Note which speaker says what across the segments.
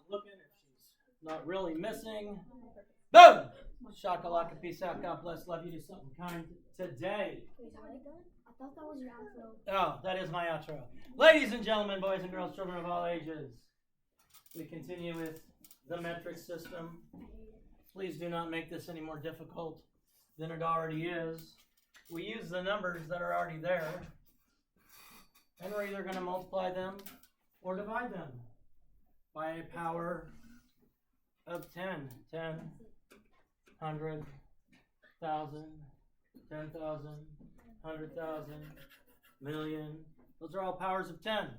Speaker 1: looking if she's not really missing. Boom! Shakalaka, peace out, God bless, love you, do something kind today.
Speaker 2: I thought that was your outro.
Speaker 1: Oh, that is my outro. Ladies and gentlemen, boys and girls, children of all ages, we continue with the metric system. Please do not make this any more difficult than it already is. We use the numbers that are already there, and we're either going to multiply them or divide them by a power of 10. 10, 100, 1,000, 10,000, 100,000, million. Those are all powers of 10.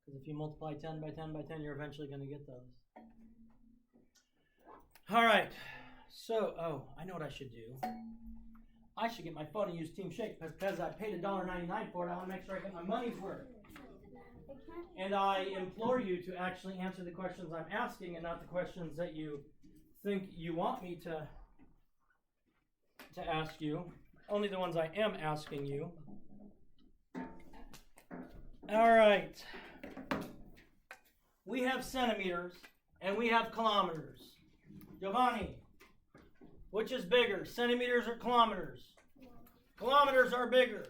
Speaker 1: Because if you multiply 10 by 10 by 10, you're eventually going to get those. All right. So, I know what I should do. I should get my phone and use Team Shake because I paid $1.99 for it. I want to make sure I get my money's worth. And I implore you to actually answer the questions I'm asking and not the questions that you think you want me to ask you. Only the ones I am asking you. All right. We have centimeters and we have kilometers. Giovanni, which is bigger, centimeters or kilometers? Kilometers are bigger,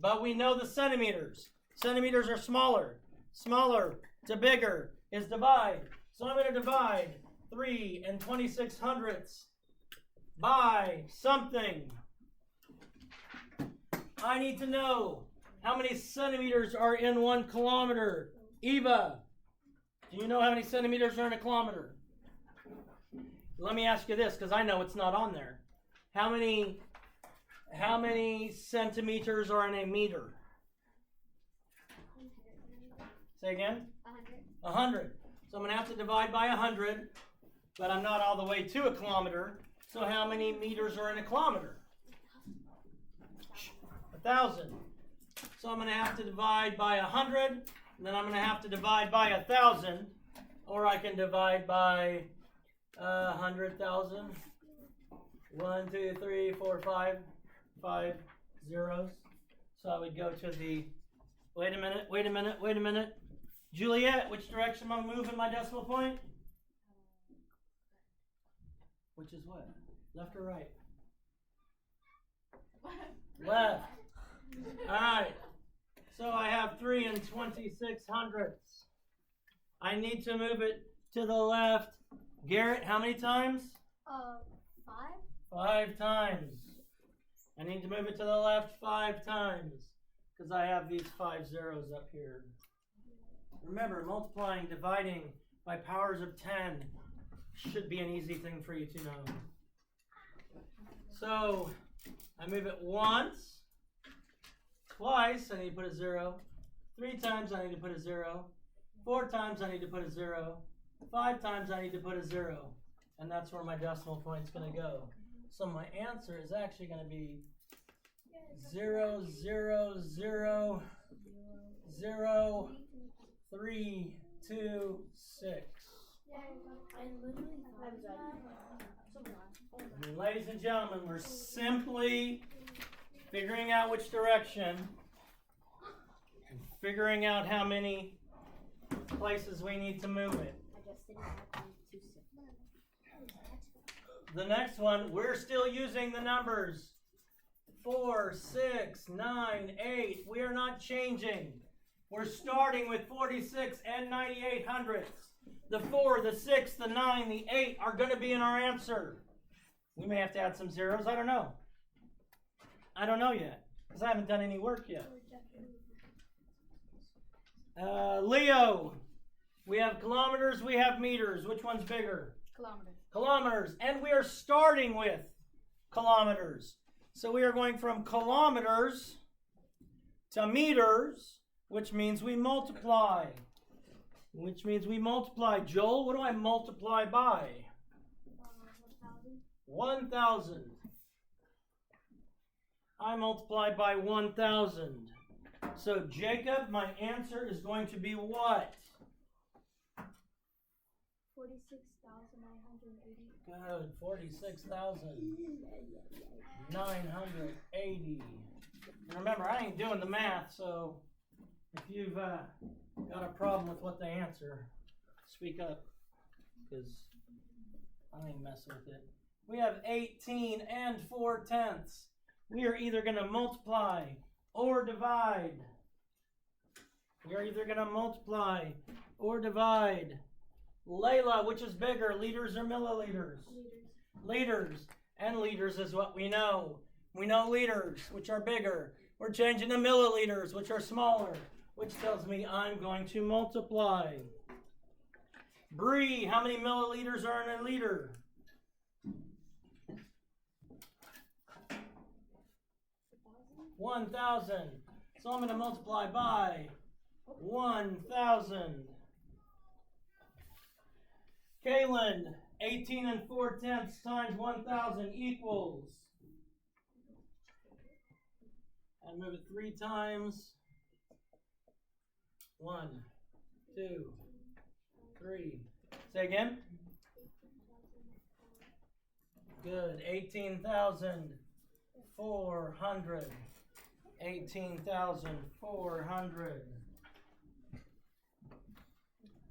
Speaker 1: but we know the centimeters. Centimeters are smaller. Smaller to bigger is divide. So I'm going to divide 3 26/100ths by something. I need to know how many centimeters are in 1 kilometer. Eva, do you know how many centimeters are in a kilometer? Let me ask you this, because I know it's not on there. How many centimeters are in a meter? Say again? 100. So I'm going to have to divide by 100, but I'm not all the way to a kilometer. So how many meters are in a kilometer? 1,000. So I'm going to have to divide by 100, and then I'm going to have to divide by 1,000, or I can divide by 100,000. 1, 2, 3, 4, 5 zeros. So I would go to the, wait a minute. Juliet, which direction am I moving my decimal point? Which is what? Left or right? Left. All right. So I have 3 26/100ths. I need to move it to the left. Garrett, how many times?
Speaker 2: 5.
Speaker 1: 5 times. I need to move it to the left 5 times because I have these 5 zeros up here. Remember, multiplying, dividing by powers of 10 should be an easy thing for you to know. So I move it once, twice, I need to put a 0. 3 times, I need to put a 0. 4 times, I need to put a 0. 5 times, I need to put a 0. And that's where my decimal point is going to go. So my answer is actually going to be 0, 0, 0, 0, 3, 2, 6. And ladies and gentlemen, we're simply figuring out which direction and figuring out how many places we need to move it. The next one, we're still using the numbers 4, 6, 9, 8. We are not changing. We're starting with 46 and 98/100ths. The 4, the 6, the 9, the 8 are going to be in our answer. We may have to add some zeros. I don't know. I don't know yet because I haven't done any work yet. Leo, we have kilometers, we have meters. Which one's bigger? Kilometers. And we are starting with kilometers. So we are going from kilometers to meters, which means we multiply. Joel, what do I multiply by? 1,000. I multiply by 1,000. So Jacob, my answer is going to be what?
Speaker 2: 46,980.
Speaker 1: Good, 46,980. And remember, I ain't doing the math, so If you've got a problem with what they answer, speak up, because I ain't messing with it. We have 18 and 4/10. We are either going to multiply or divide. We are either going to multiply or divide. Layla, which is bigger, liters or milliliters? Liters. And liters is what we know. We know liters, which are bigger. We're changing to milliliters, which are smaller, which tells me I'm going to multiply. Bree, how many milliliters are in a liter? 1,000. So I'm going to multiply by 1,000. Kaylin, 18 and 4/10 times 1,000 equals. And move it 3 times. 1, 2, 3. Say again. Good. 18,400. 18,400.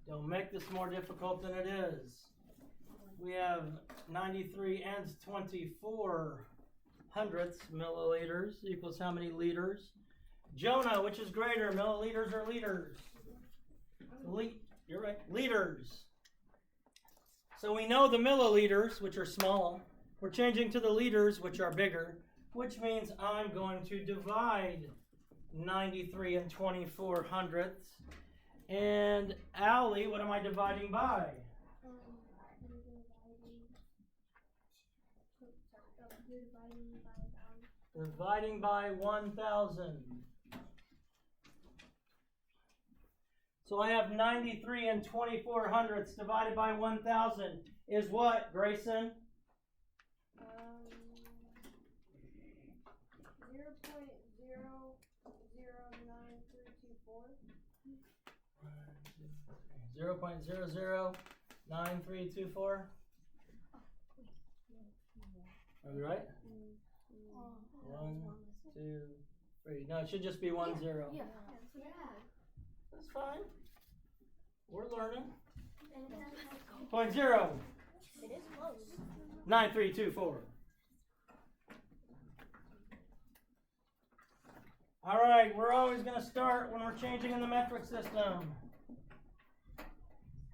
Speaker 1: Don't make this more difficult than it is. We have 93 and 24 hundredths milliliters equals how many liters? Jonah, which is greater, milliliters or liters? You're right, liters. So we know the milliliters, which are small. We're changing to the liters, which are bigger, which means I'm going to divide 93 and 24 hundredths. And Allie, what am I dividing by? Dividing by 1,000. So I have 93 and 24 hundredths divided by 1,000 is what, Grayson? 0.009324. Are we right? 1, 2, 3. No, it should just be 1, 0.
Speaker 2: Yeah.
Speaker 1: That's fine. We're learning. 0.0.
Speaker 2: It is close.
Speaker 1: 9324. All right, we're always going to start when we're changing in the metric system.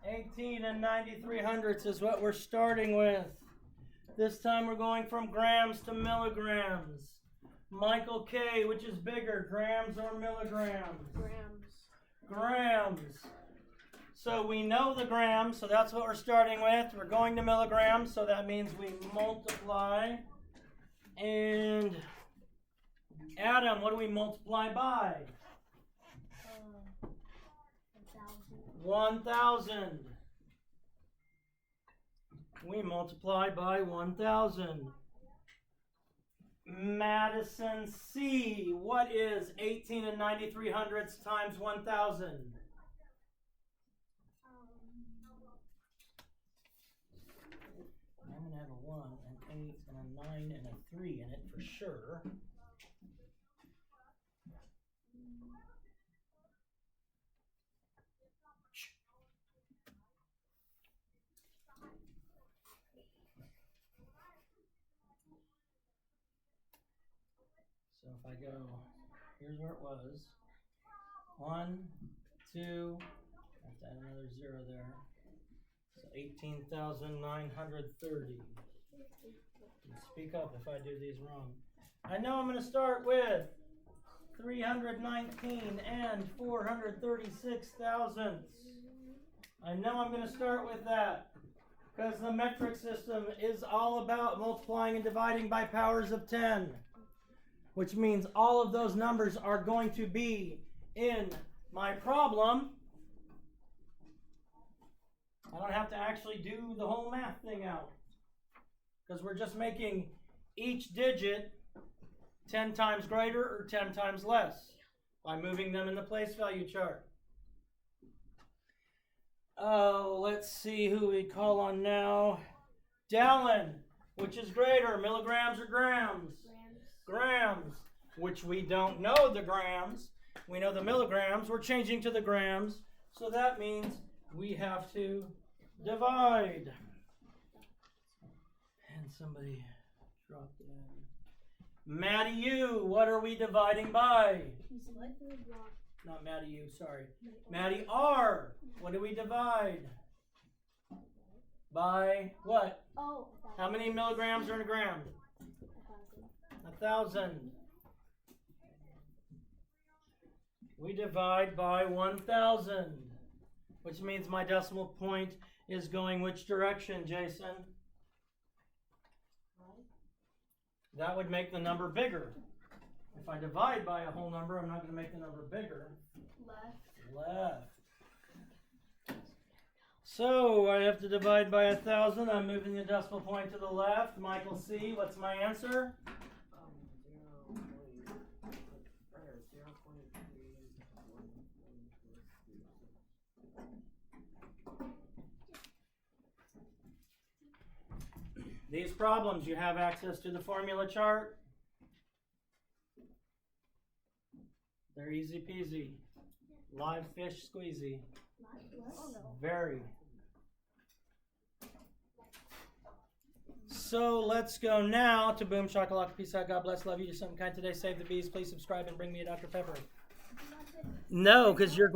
Speaker 1: 18 and 93 hundredths is what we're starting with. This time we're going from grams to milligrams. Michael K, which is bigger, grams or milligrams? Grams. So we know the grams, so that's what we're starting with. We're going to milligrams, so that means we multiply. And Adam, what do we multiply by? 1,000. We multiply by 1,000. Madison C, what is 18 and 93 hundredths times 1,000? I'm going to have a 1, an 8, and a 9, and a 3 in it for sure. So if I go, here's where it was. 1, 2, I have to add another 0 there. So 18,930. Speak up if I do these wrong. I know I'm going to start with 319 and 436 thousandths. I know I'm going to start with that because the metric system is all about multiplying and dividing by powers of 10. Which means all of those numbers are going to be in my problem. I don't have to actually do the whole math thing out. Because we're just making each digit 10 times greater or 10 times less by moving them in the place value chart. Oh, let's see who we call on now. Dallin, which is greater, milligrams or grams? Grams, which we don't know the grams. We know the milligrams. We're changing to the grams. So that means we have to divide. And somebody dropped it in. Maddie, you, what are we dividing by? Not Maddie, you, sorry. Maddie R, what do we divide? By what?
Speaker 2: Oh,
Speaker 1: How many milligrams are in a gram? 1,000. We divide by 1,000, which means my decimal point is going which direction, Jason? That would make the number bigger. If I divide by a whole number, I'm not going to make the number bigger. Left. So I have to divide by 1,000. I'm moving the decimal point to the left. Michael C., what's my answer? 0.3. These problems, you have access to the formula chart. They're easy peasy. Live fish squeezy. Very. So let's go now to Boom Shakalaka. Peace out. God bless. Love you. Do something kind today. Save the bees. Please subscribe and bring me a Dr. Pepper. No, because you're